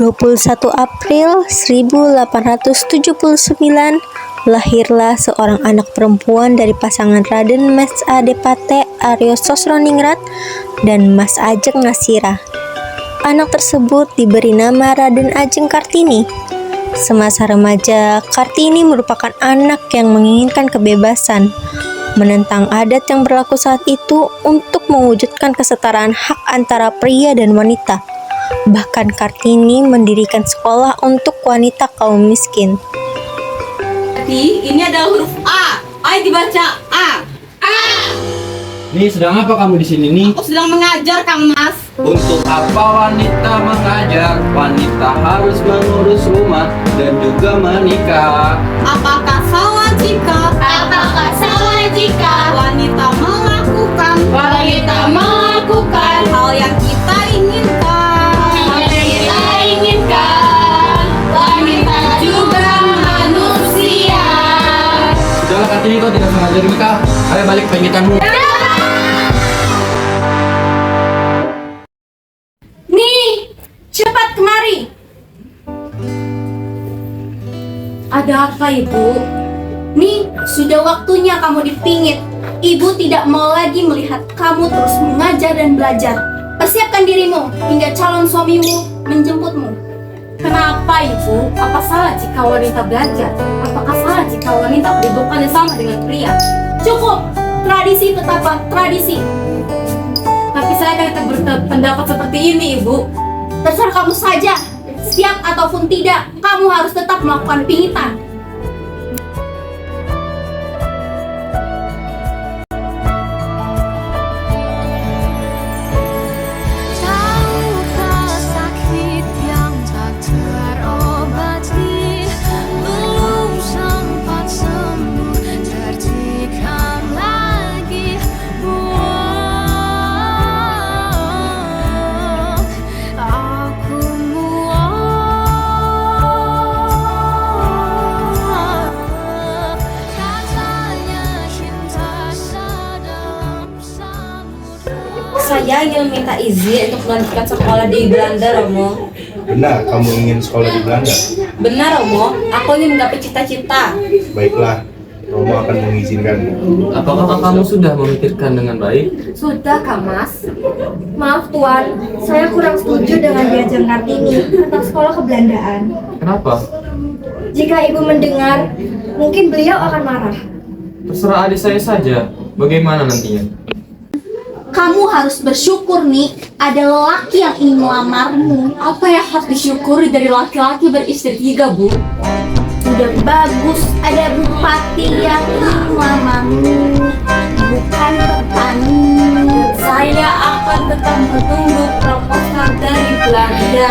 21 April 1879, lahirlah seorang anak perempuan dari pasangan Raden Mas Adipate Aryo Sosroningrat dan Mas Ajeng Ngasirah. Anak tersebut diberi nama Raden Ajeng Kartini. Semasa remaja, Kartini merupakan anak yang menginginkan kebebasan, menentang adat yang berlaku saat itu untuk mewujudkan kesetaraan hak antara pria dan wanita. Bahkan Kartini mendirikan sekolah untuk wanita kaum miskin. Jadi ini adalah huruf A. Ayo dibaca A. A. Nih, sedang apa kamu di sini nih? Aku sedang mengajar, Kang Mas. Untuk apa wanita mengajar? Wanita harus mengurus rumah dan juga menikah. Apakah salah jika wanita melakukan hal yang kita inginkan? Wanita juga manusia. Sudahlah Kartini, kau tidak sengaja nikah. Ayo balik ke pengitanmu. Nih, cepat kemari. Ada apa, Ibu? Nih, sudah waktunya kamu dipingit. Ibu tidak mau lagi melihat kamu terus mengajar dan belajar. Persiapkan dirimu hingga calon suamimu menjemputmu. Kenapa, Ibu? Apa salah jika wanita belajar? Apakah salah jika wanita kedudukannya sama dengan pria? Cukup! Tradisi tetaplah tradisi. Tapi saya tetap berpendapat seperti ini, Ibu. Terserah kamu saja. Siap ataupun tidak, kamu harus tetap melakukan pingitan. Saya ingin minta izin untuk melanjutkan sekolah di Belanda, Romo. Benar, kamu ingin sekolah di Belanda? Benar, Romo. Aku ingin menggapai cita-cita. Baiklah, Romo akan mengizinkan. Apakah kamu sudah memikirkan dengan baik? Sudah, Kak Mas. Maaf Tuan, saya kurang setuju dengan diajar Kartini tentang sekolah kebelandaan. Kenapa? Jika Ibu mendengar, mungkin beliau akan marah. Terserah adik saya saja. Bagaimana nantinya? Kamu harus bersyukur nih, ada lelaki yang ingin melamarmu. Apa yang harus disyukuri dari laki-laki beristri 3, Bu? Udah bagus, ada bupati yang ingin melamarmu, bukan petani. Saya akan tetap menunggu proposal dari Belanda.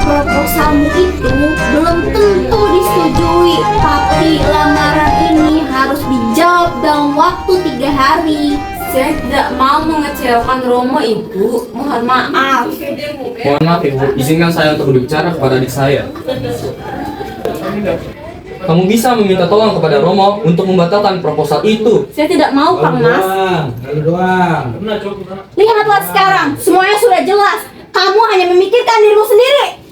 Proposalmu itu belum tentu disetujui, tapi lamaran ini harus dijawab dalam waktu 3 hari. Saya tidak mau mengecewakan Romo, Ibu. Mohon maaf. Mohon maaf Ibu, izinkan saya untuk berbicara kepada adik saya. Kamu bisa meminta tolong kepada Romo untuk membatalkan proposal itu. Saya tidak mau, Kang Mas. Lihatlah sekarang, semuanya sudah jelas. Kamu hanya memikirkan dirimu sendiri.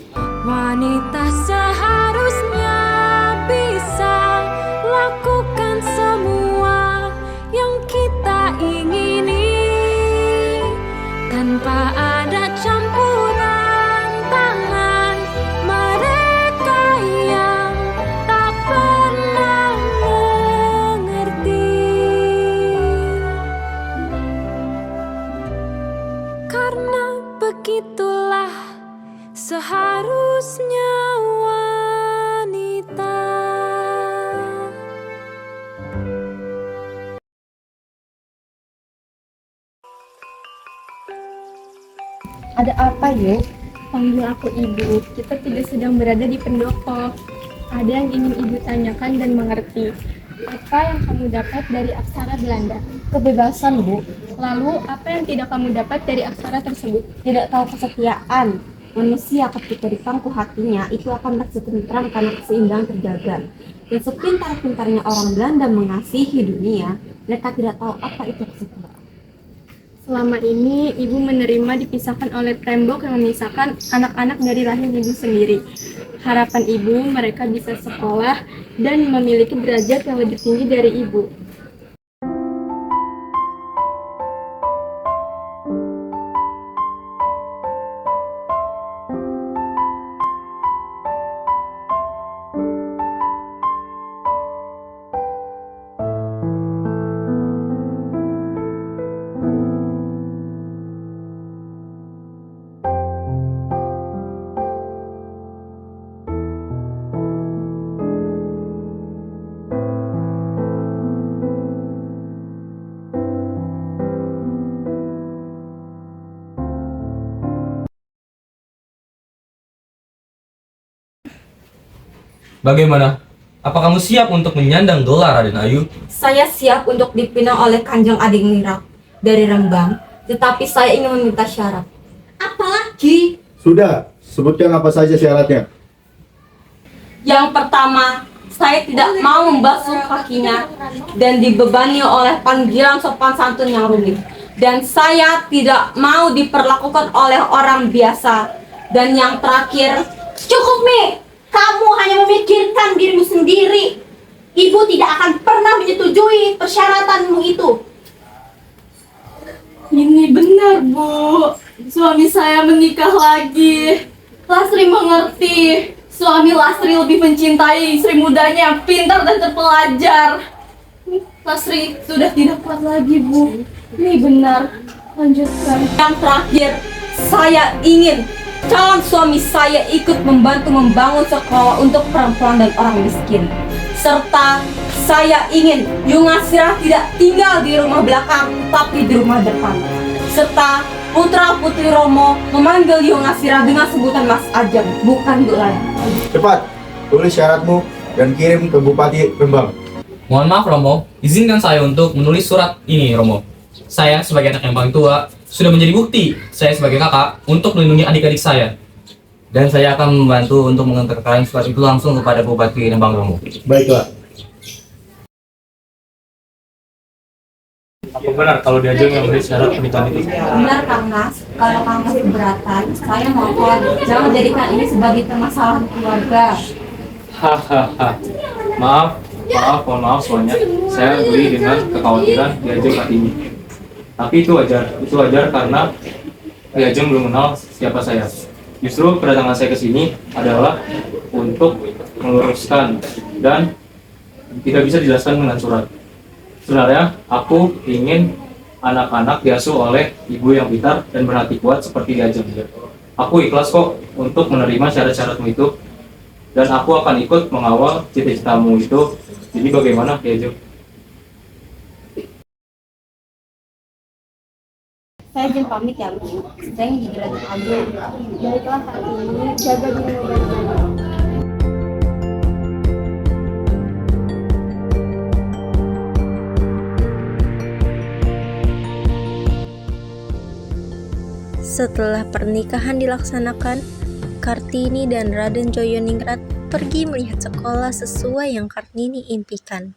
Wanita seharusnya bisa lakukan semua yang kita ingini tanpa ada campuran tangan mereka yang tak pernah mengerti. Karena begitulah seharusnya wanita. Ada apa, Yuk? Panggil aku Ibu. Kita tidak sedang berada di pendopo. Ada yang ingin Ibu tanyakan dan mengerti. Apa yang kamu dapat dari aksara Belanda? Kebebasan, Bu. Lalu, apa yang tidak kamu dapat dari aksara tersebut? Tidak tahu kesetiaan. Manusia ketika dipangku hatinya itu akan merasa tentram karena keseimbangan terjaga. Dan sepintar-pintarnya orang Belanda mengasihi dunia, mereka tidak tahu apa itu kesetiaan. Selama ini, ibu menerima dipisahkan oleh tembok yang memisahkan anak-anak dari rahim ibu sendiri. Harapan ibu, mereka bisa sekolah dan memiliki derajat yang lebih tinggi dari ibu. Bagaimana? Apa kamu siap untuk menyandang gelar Raden Ayu? Saya siap untuk dipinang oleh Kanjeng Adingra dari Rembang, tetapi saya ingin meminta syarat. Apalagi? Sudah, sebutkan apa saja syaratnya. Yang pertama, saya tidak mau membasuh kakinya dan dibebani oleh panggilan sopan santun yang rumit. Dan saya tidak mau diperlakukan oleh orang biasa. Dan yang terakhir, Cukup, Mi! Kamu hanya memikirkan dirimu sendiri. Ibu tidak akan pernah menyetujui persyaratanmu itu. Ini benar, Bu. Suami saya menikah lagi. Lasri mengerti. Suami Lasri lebih mencintai istri mudanya yang pintar dan terpelajar. Lasri sudah tidak kuat lagi, Bu. Ini benar. Lanjutkan. yang terakhir, saya ingin calon suami saya ikut membantu membangun sekolah untuk perempuan dan orang miskin. Serta saya ingin Yungasira tidak tinggal di rumah belakang, tapi di rumah depan. Serta putra putri Romo memanggil Yungasira dengan sebutan Mas Ajeng, bukan Bulan. Cepat, tulis syaratmu dan kirim ke Bupati Rembang. Mohon maaf Romo, izinkan saya untuk menulis surat ini Romo. Saya sebagai anak yang paling tua sudah menjadi bukti saya sebagai kakak untuk melindungi adik-adik saya. Dan saya akan membantu untuk mengantarkan surat itu langsung kepada Bupati Rembang Romo. Baiklah. Apa benar kalau diajeng yang menulis syarat pernikahan itu? Benar Kang Mas, kalau Kang Mas keberatan, saya mohon jangan jadikan ini sebagai permasalahan keluarga. Hahaha. Mohon maaf semuanya. Saya beri dengan kekhawatiran diajeng saat ini. Tapi itu wajar karena diajeng belum kenal siapa saya. Justru kedatangan saya ke sini adalah untuk meluruskan dan tidak bisa dijelaskan dengan surat. Sebenarnya aku ingin anak-anak diasuh oleh ibu yang pintar dan berhati kuat seperti diajeng. Aku ikhlas kok untuk menerima syarat-syaratmu itu dan aku akan ikut mengawal cita-citamu itu. Jadi bagaimana diajeng? Saya izin pamit ya Bu, saya ingin jadi Raden Agung. Baiklah Kartini, jaga dirimu baik-baik. Setelah pernikahan dilaksanakan, Kartini dan Raden Joyoningrat pergi melihat sekolah sesuai yang Kartini impikan.